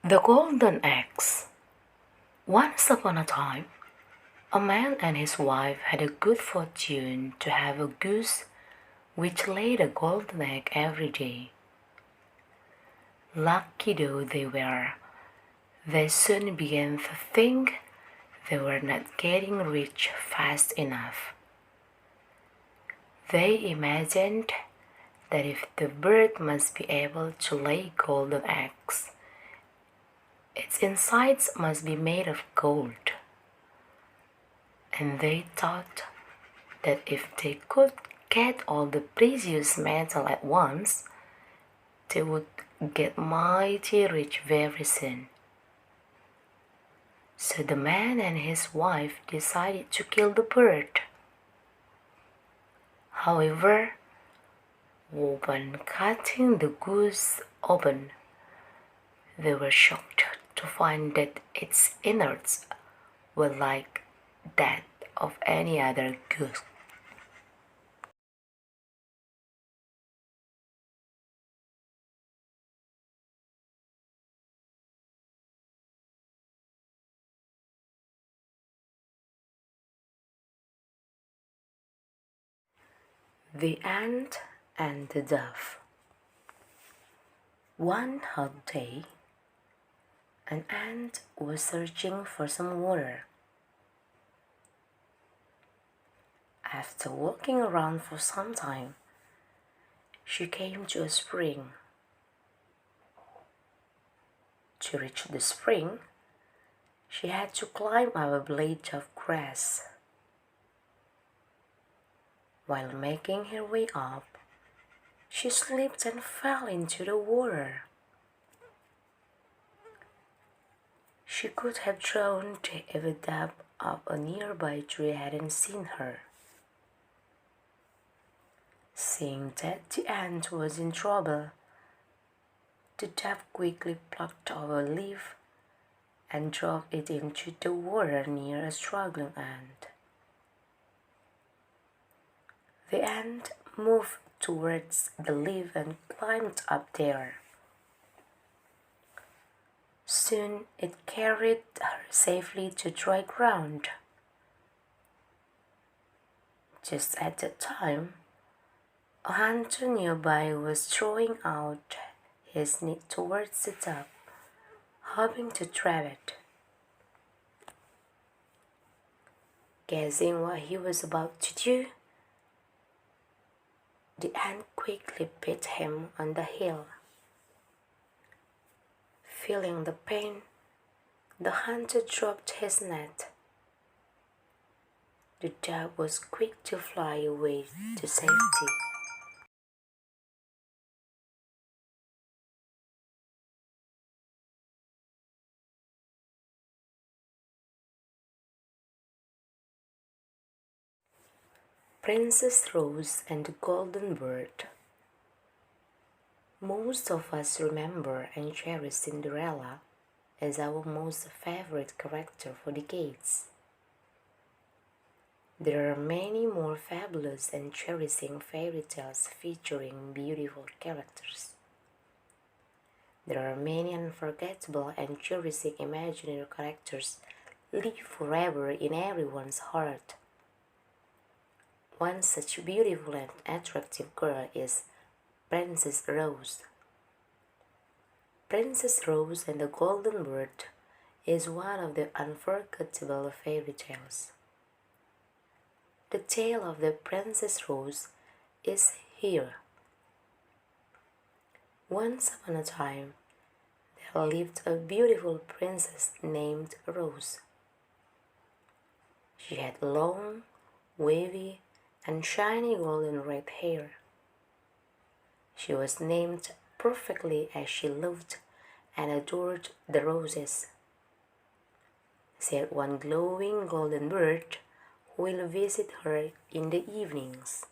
The Golden Eggs. Once upon a time, a man and his wife had a good fortune to have a goose which laid a golden egg every day. Lucky though they were, they soon began to think they were not getting rich fast enough. They imagined that if the bird must be able to lay golden eggs, its insides must be made of gold. And they thought that if they could get all the precious metal at once, they would get mighty rich very soon. So the man and his wife decided to kill the bird. However, when cutting the goose open, they were shocked to find that its innards were like that of any other goose. The Ant and the Dove. One hot day, an ant was searching for some water. After walking around for some time, she came to a spring. To reach the spring, she had to climb up a blade of grass. While making her way up, she slipped and fell into the water. She could have drowned if a dove up a nearby tree hadn't seen her. Seeing that the ant was in trouble, the dove quickly plucked off a leaf and dropped it into the water near a struggling ant. The ant moved towards the leaf and climbed up there. Soon it carried her safely to dry ground. Just at that time, a hunter nearby was throwing out his net towards the dove, hoping to trap it. Guessing what he was about to do, the ant quickly bit him on the heel. Feeling the pain, the hunter dropped his net. The dove was quick to fly away to safety. Princess Rose and the Golden Bird. Most of us remember and cherish Cinderella as our most favorite character for decades. There are many more fabulous and cherishing fairy tales featuring beautiful characters. There are many unforgettable and cherishing imaginary characters live forever in everyone's heart. One such beautiful and attractive girl is Princess Rose. Princess Rose and the Golden Bird is one of the unforgettable fairy tales. The tale of the Princess Rose is here. Once upon a time, there lived a beautiful princess named Rose. She had long, wavy, and shiny golden red hair. She was named perfectly as she loved and adored the roses. She had one glowing golden bird who will visit her in the evenings.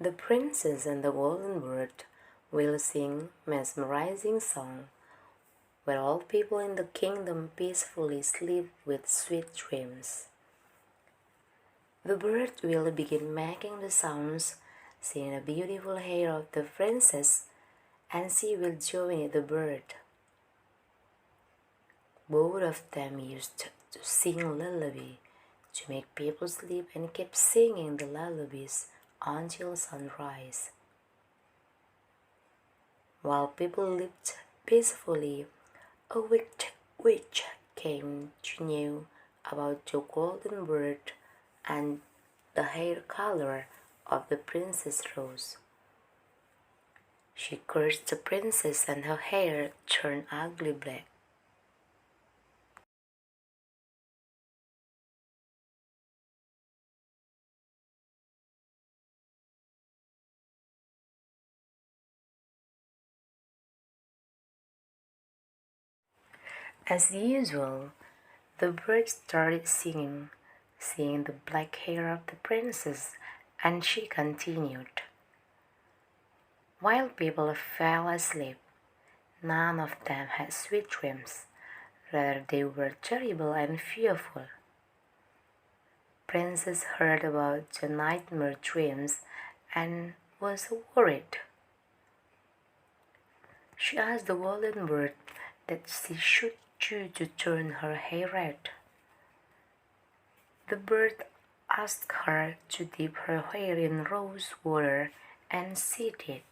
The princess and the golden bird will sing mesmerizing song where all people in the kingdom peacefully sleep with sweet dreams. The bird will begin making the sounds, seeing the beautiful hair of the princess, and she will join the bird. Both of them used to sing lullaby to make people sleep and keep singing the lullabies until sunrise. While people lived peacefully, a witch came to know about the golden bird and the hair color of the princess rose. She cursed the princess and her hair turned ugly black. As usual, the bird started singing, seeing the black hair of the princess, and she continued. While people fell asleep, none of them had sweet dreams. Rather, they were terrible and fearful. Princess heard about the nightmare dreams and was worried. She asked the golden bird that she should choose to turn her hair red. The bird asked her to dip her hair in rose water, and she did.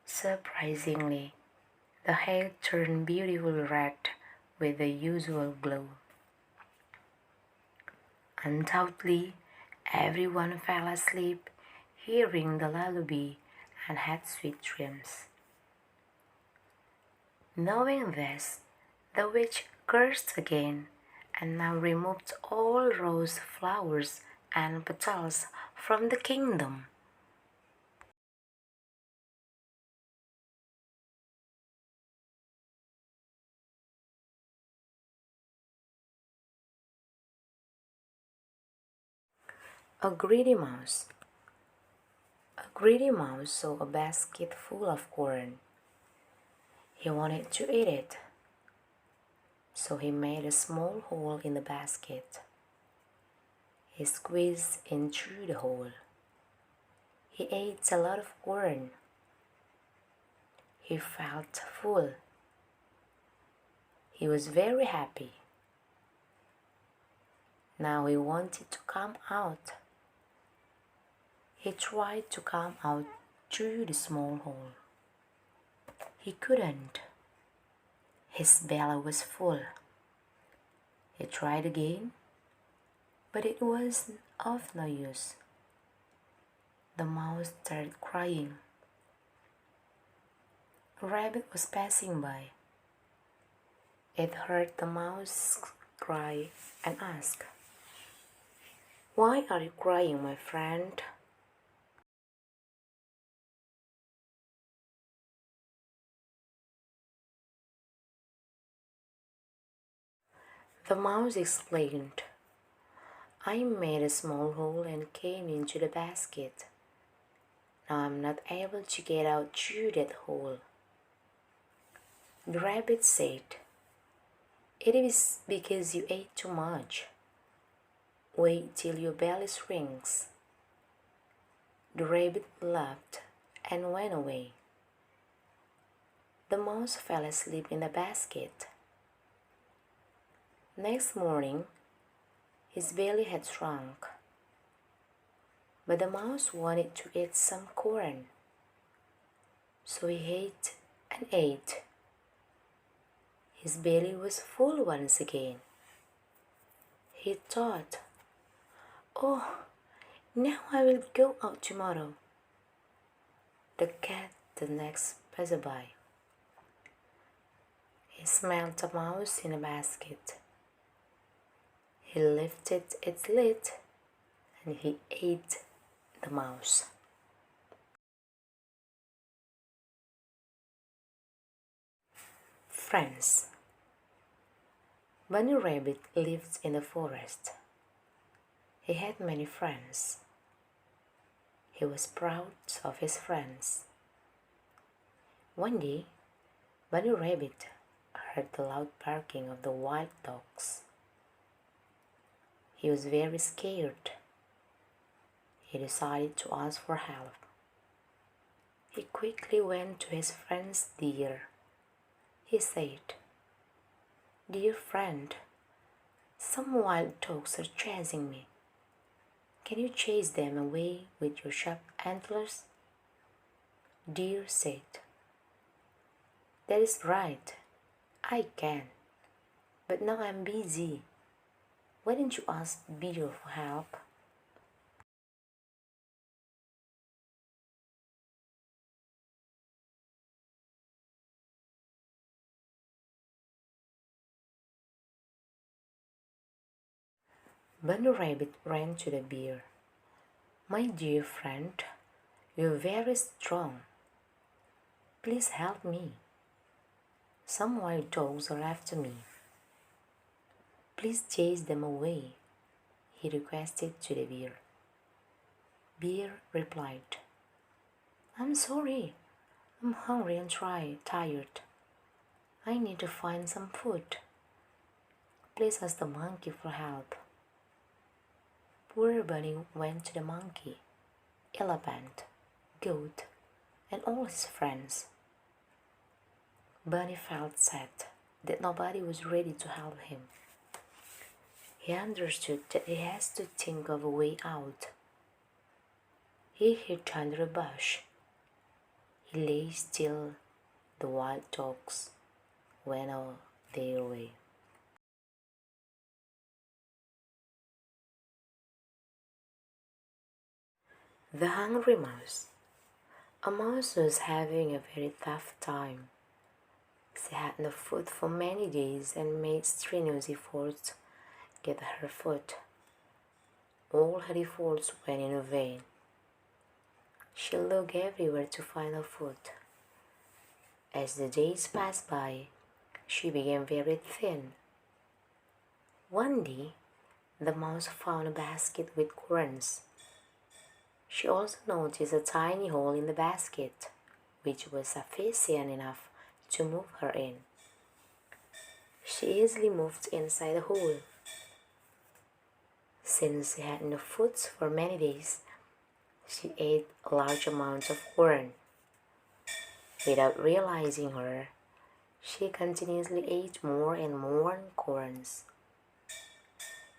Surprisingly, the hair turned beautiful red with the usual glow. Undoubtedly, everyone fell asleep, hearing the lullaby, and had sweet dreams. Knowing this, the witch cursed again and now removed all rose flowers and petals from the kingdom. A greedy mouse. A greedy mouse saw a basket full of corn. He wanted to eat it, so he made a small hole in the basket. He squeezed in through the hole. He ate a lot of corn. He felt full. He was very happy. Now he wanted to come out. He tried to come out through the small hole. He couldn't. His belly was full. He tried again, but it was of no use. The mouse started crying. A rabbit was passing by. It heard the mouse cry and asked, "Why are you crying, my friend?" The mouse explained, "I made a small hole and came into the basket. Now I'm not able to get out through that hole." The rabbit said, "It is because you ate too much. Wait till your belly shrinks." The rabbit laughed and went away. The mouse fell asleep in the basket. Next morning, his belly had shrunk, but the mouse wanted to eat some corn. So he ate and ate. His belly was full once again. He thought, "Oh, now I will go out tomorrow." The cat the next passerby. He smelled the mouse in a basket. He lifted its lid and he ate the mouse. Friends. Bunny Rabbit lived in the forest. He had many friends. He was proud of his friends. One day, Bunny Rabbit heard the loud barking of the wild dogs. He was very scared. He decided to ask for help. He quickly went to his friend's deer. He said, "Dear friend, some wild dogs are chasing me. Can you chase them away with your sharp antlers?" Deer said, "That is right, I can, but now I'm busy. Why don't you ask Bear for help?" Bunny Rabbit ran to the bear. "My dear friend, you're very strong. Please help me. Some wild dogs are after me. Please chase them away," he requested to the bear. Bear replied, "I'm sorry. I'm hungry and tired. I need to find some food. Please ask the monkey for help." Poor Bunny went to the monkey, elephant, goat, and all his friends. Bunny felt sad that nobody was ready to help him. He understood that he has to think of a way out. He hid under a bush. He lay still. The wild dogs went on their way. The Hungry Mouse. A mouse was having a very tough time. She had no food for many days and made strenuous efforts to get her food. All her efforts went in vain. She looked everywhere to find her food. As the days passed by, she became very thin. One day, the mouse found a basket with currants. She also noticed a tiny hole in the basket, which was sufficient enough to move her in. She easily moved inside the hole. Since she had no food for many days, she ate large amounts of corn. Without realizing her, she continuously ate more and more corns.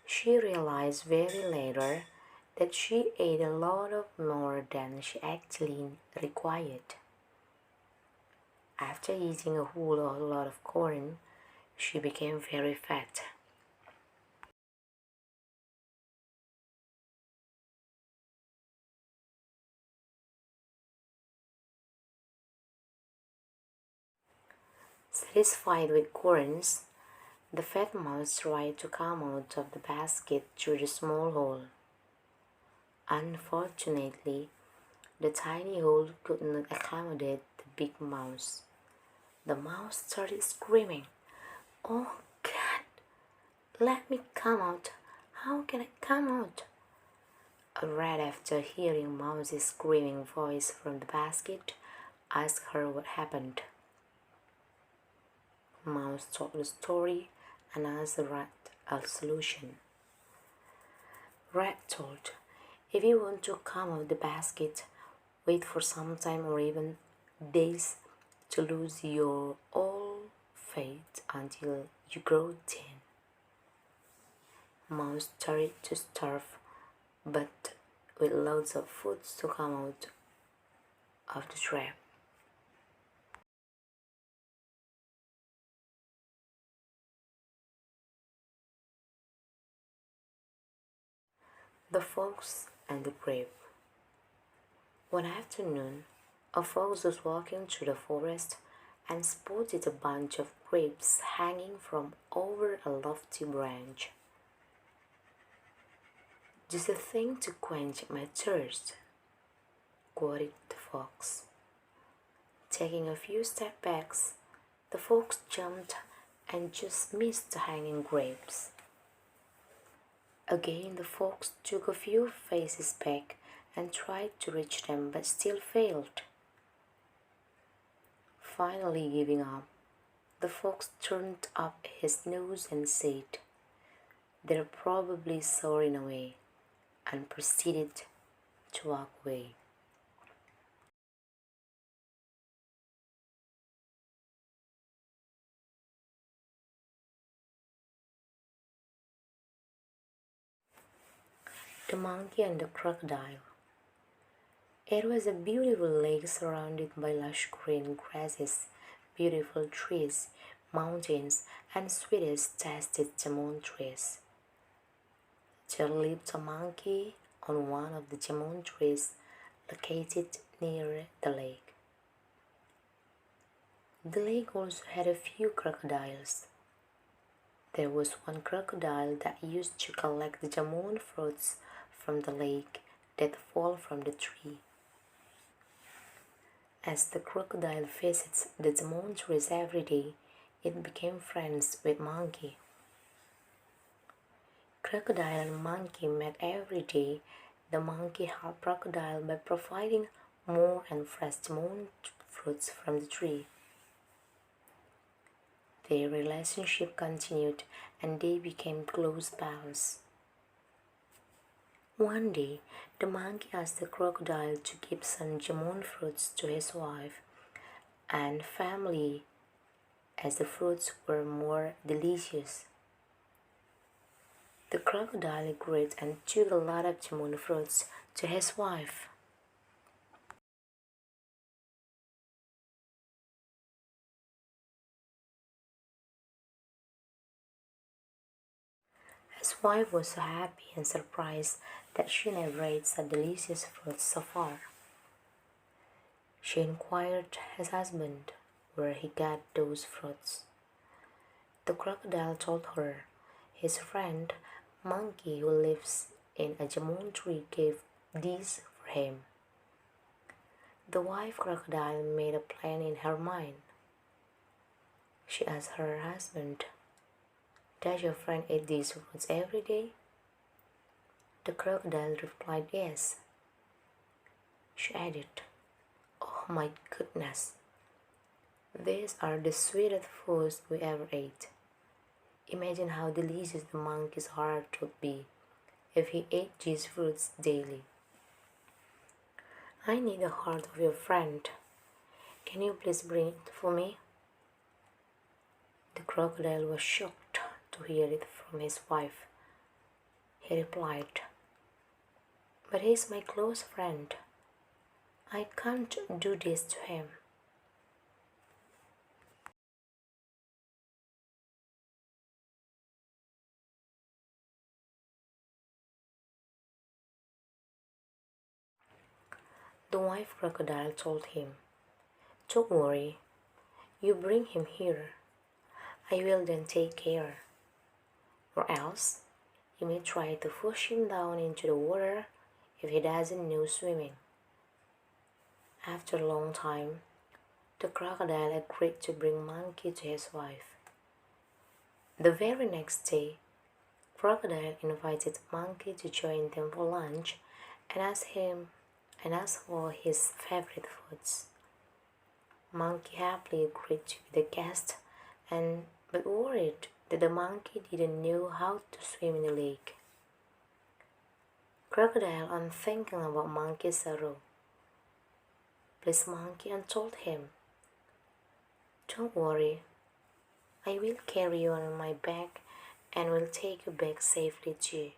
She realized very later that she ate a lot of more than she actually required. After eating a whole lot of corn, she became very fat. Satisfied with corns, the fat mouse tried to come out of the basket through the small hole. Unfortunately, the tiny hole could not accommodate the big mouse. The mouse started screaming, "Oh God, let me come out! How can I come out?" A rat, after hearing Mouse's screaming voice from the basket, asked her what happened. Mouse told the story and asked the rat a solution. Rat told, "If you want to come out the basket, wait for some time or even days to lose your all fat until you grow thin." Mouse started to starve, but with loads of food to come out of the trap. The Fox and the Grape. One afternoon, a fox was walking through the forest and spotted a bunch of grapes hanging from over a lofty branch. "Just a thing to quench my thirst," quoted the fox. Taking a few steps back, the fox jumped and just missed the hanging grapes. Again, the fox took a few paces back and tried to reach them but still failed. Finally giving up, The fox turned up his nose and said, "They're probably soaring away," and proceeded to walk away. The monkey and the crocodile. It was a beautiful lake surrounded by lush green grasses, beautiful trees, mountains, and sweetest tasted jamon trees. There lived a monkey on one of the jamon trees located near the lake. The lake also had a few crocodiles. There was one crocodile that used to collect the jamon fruits from the lake that fall from the tree. As the crocodile visits the jamon trees every day, it became friends with Monkey. Crocodile and Monkey met every day. The monkey helped Crocodile by providing more and fresh jamon fruits from the tree. Their relationship continued and they became close pals. One day, the monkey asked the crocodile to give some jamon fruits to his wife and family as the fruits were more delicious. The crocodile agreed and took a lot of jamon fruits to his wife. His wife was so happy and surprised that she never ate such delicious fruits so far. She inquired his husband where he got those fruits. The crocodile told her his friend Monkey, who lives in a jamon tree, gave these for him. The wife crocodile made a plan in her mind. She asked her husband, "Does your friend eat these fruits every day?" The crocodile replied, "Yes." She added, "Oh my goodness, these are the sweetest foods we ever ate. Imagine how delicious the monkey's heart would be if he ate these fruits daily. I need the heart of your friend. Can you please bring it for me?" The crocodile was shocked to hear it from his wife. He replied, "But he's my close friend. I can't do this to him." The wife crocodile told him, "Don't worry, you bring him here. I will then take care. Or else, you may try to push him down into the water if he doesn't know swimming." After a long time, the crocodile agreed to bring Monkey to his wife. The very next day, Crocodile invited Monkey to join them for lunch and asked for his favorite foods. Monkey happily agreed to be the guest and but worried that the monkey didn't know how to swim in the lake. Crocodile, on thinking about Monkey's sorrow, pleased Monkey and told him, "Don't worry, I will carry you on my back and will take you back safely too."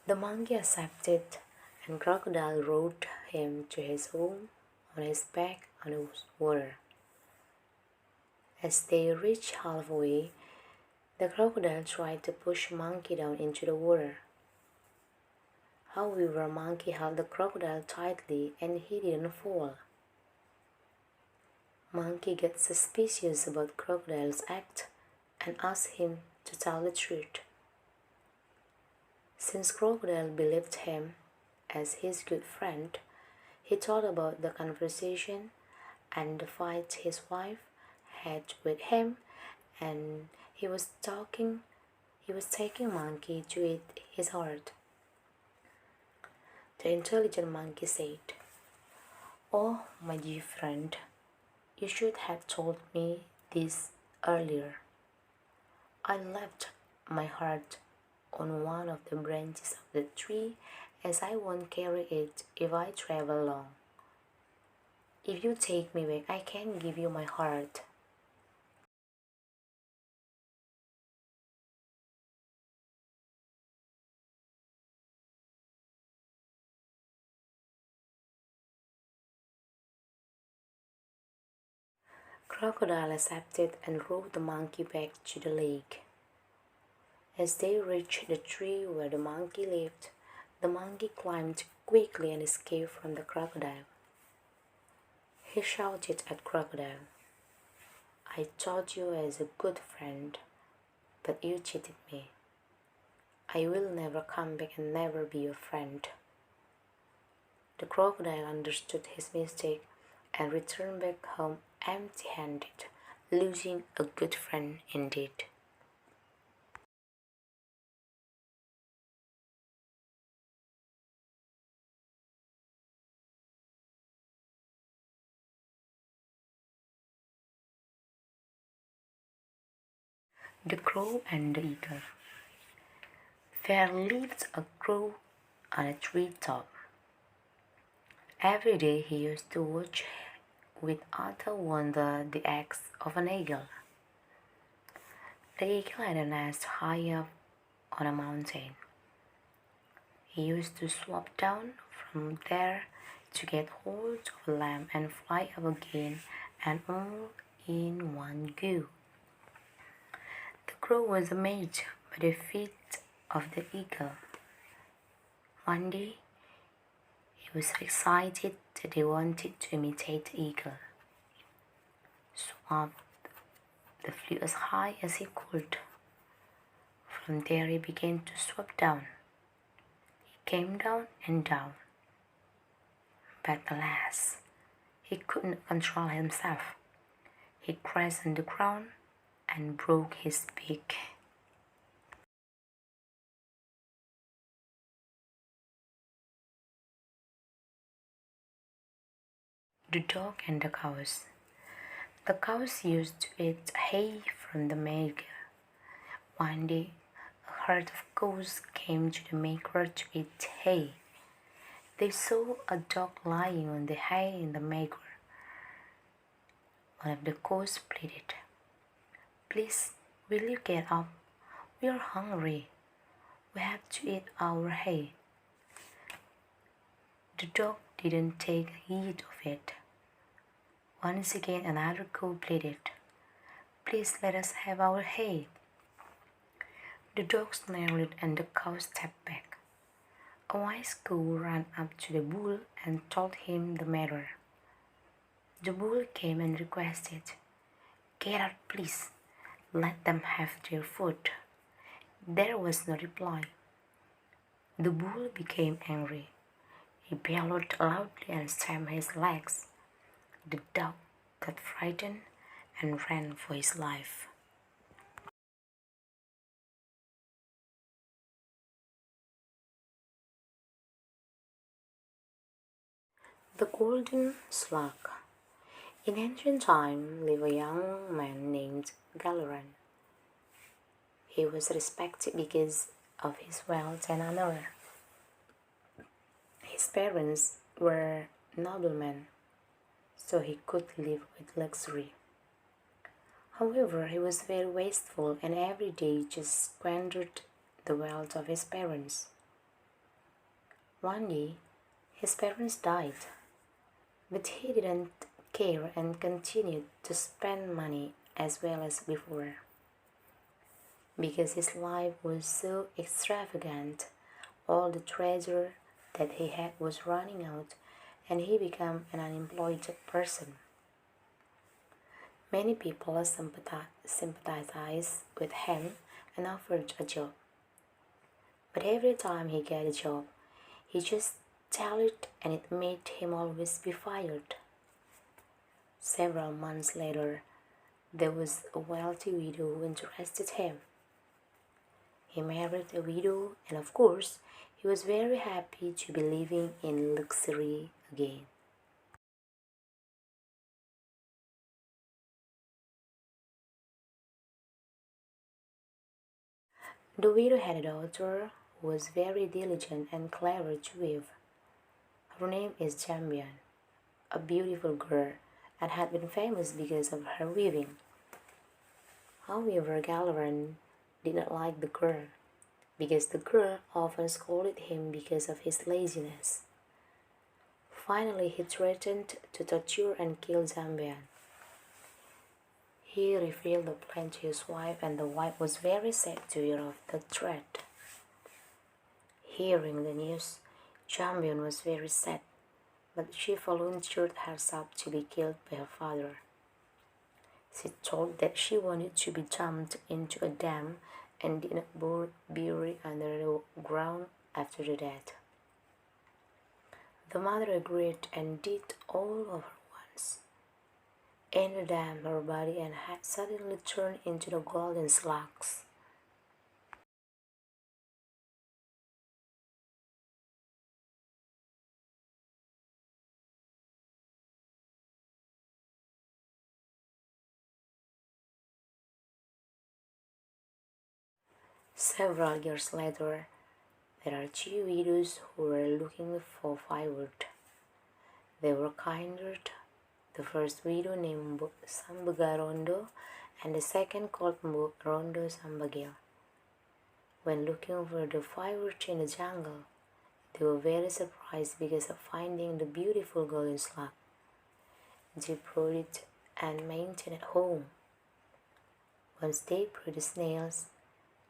The monkey accepted, and Crocodile rode him to his home on his back on the water. As they reached halfway, the crocodile tried to push Monkey down into the water. However, Monkey held the crocodile tightly and he didn't fall. Monkey got suspicious about Crocodile's act and asked him to tell the truth. Since Crocodile believed him as his good friend, he thought about the conversation and the fight his wife had with him, and he was taking Monkey to eat his heart. The intelligent monkey said, "Oh, my dear friend, you should have told me this earlier. I left my heart on one of the branches of the tree, as I won't carry it if I travel long. If you take me back, I can give you my heart." Crocodile accepted and rode the monkey back to the lake. As they reached the tree where the monkey lived, the monkey climbed quickly and escaped from the crocodile. He shouted at Crocodile, "I taught you as a good friend, but you cheated me. I will never come back and never be your friend." The crocodile understood his mistake and returned back home empty-handed, losing a good friend indeed. The Crow and the Eagle. There lived a crow on a tree top. Every day he used to watch with utter wonder the eggs of an eagle. The eagle had a nest high up on a mountain. He used to swoop down from there to get hold of a lamb and fly up again, and all in one go. The crow was amazed by the feat of the eagle. One day, he was so excited that he wanted to imitate the eagle. So he flew as high as he could. From there he began to swoop down. He came down and down. But alas, he couldn't control himself. He crashed on the ground and broke his beak. The dog and the cows. The cows used to eat hay from the manger. One day, a herd of cows came to the manger to eat hay. They saw a dog lying on the hay in the manger. One of the cows pleaded, "Please, will you get up? We are hungry. We have to eat our hay." The dog didn't take heed of it. Once again another cow pleaded, "Please let us have our hay." The dog snarled and the cow stepped back. A wise cow ran up to the bull and told him the matter. The bull came and requested, "Get out, please. Let them have their food." There was no reply. The bull became angry. He bellowed loudly and stamped his legs. The dog got frightened and ran for his life. The Golden Slug. In ancient time lived a young man named Galeran. He was respected because of his wealth and honor. His parents were noblemen, so he could live with luxury. However, he was very wasteful and every day just squandered the wealth of his parents. One day, his parents died, but he didn't care and continued to spend money as well as before. Because his life was so extravagant, all the treasure that he had was running out and he became an unemployed person. Many people sympathized with him and offered a job. But every time he got a job, he just tallied and it made him always be fired. Several months later, there was a wealthy widow who interested him. He married a widow and of course, He was very happy to be living in luxury again. The widow had a daughter who was very diligent and clever to weave. Her name is Jambian, a beautiful girl, and had been famous because of her weaving. However, Galaran did not like the girl, because the girl often scolded him because of his laziness. Finally, he threatened to torture and kill Zambian. He revealed the plan to his wife, and the wife was very sad to hear of the threat. Hearing the news, Zambian was very sad, but she volunteered herself to be killed by her father. She told that she wanted to be dumped into a dam and did not bury under the ground after the death. The mother agreed and did all of her once. In the dam, her body and head suddenly turned into the golden slugs. Several years later, there are two widows who were looking for firewood. They were kindred. The first widow named Sambagarondo and the second called Rondo Sambagil. When looking for the firewood in the jungle, they were very surprised because of finding the beautiful golden slug. They brought it and maintained it at home. Once they produced snails,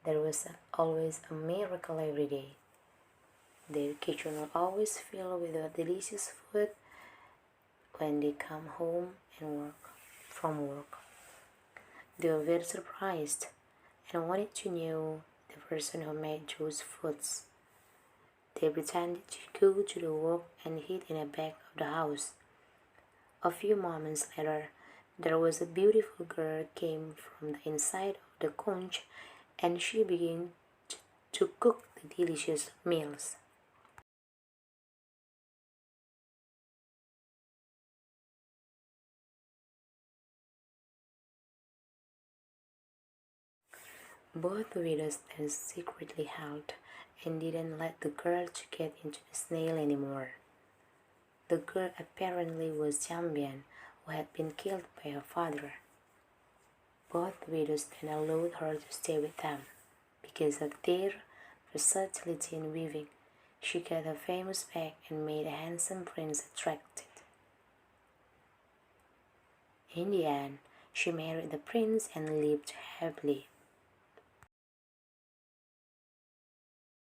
there was always a miracle every day. Their kitchen was always filled with a delicious food when they come home from work. They were very surprised and wanted to know the person who made those foods. They pretended to go to the work and hid in the back of the house. A few moments later, there was a beautiful girl came from the inside of the conch, and she began to cook the delicious meals. Both widows then secretly helped and didn't let the girl to get into the snail anymore. The girl apparently was Jambian, who had been killed by her father. Both widows then allowed her to stay with them. Because of their versatility in weaving, she got her famous back and made a handsome prince attracted. In the end, she married the prince and lived happily.